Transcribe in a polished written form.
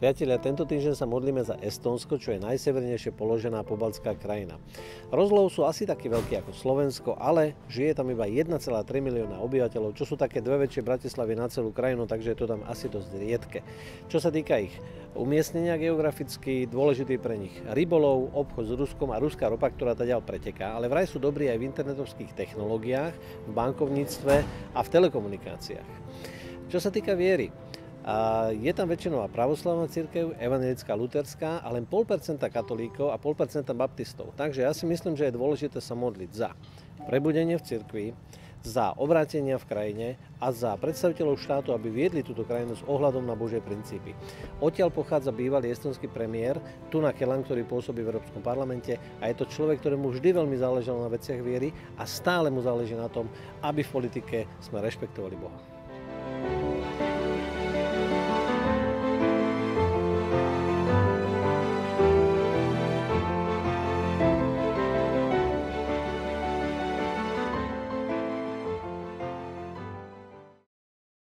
Priatelia, tento týždeň sa modlíme za Estónsko, čo je najsevernejšie položená pobaltská krajina. Rozlohou sú asi taký veľký ako Slovensko, ale žije tam iba 1,3 milióna obyvateľov, čo sú také dve väčšie Bratislavy na celú krajinu, takže je to tam asi dosť riedke. Čo sa týka ich umiestnenia geograficky, dôležitý pre nich rybolov, obchod s Ruskom a ruská ropa, ktorá tadiaľ preteká, ale vraj sú dobrí aj v internetovských technológiách, v bankovníctve a v telekomunikáciách. Čo sa týka viery, je tam väčšinová pravoslavná cirkev, evanjelická luterská a len 0,5% katolíkov a 0,5% baptistov. Takže ja si myslím, že je dôležité sa modliť za prebudenie v cirkvi, za obrátenia v krajine a za predstaviteľov štátu, aby viedli túto krajinu s ohľadom na Božie princípy. Odtiaľ pochádza bývalý estonský premiér Tunna Kelam, ktorý pôsobí v Európskom parlamente a je to človek, ktorému vždy veľmi záležalo na veciach viery a stále mu záleží na tom, aby v politike sme rešpektovali Boha.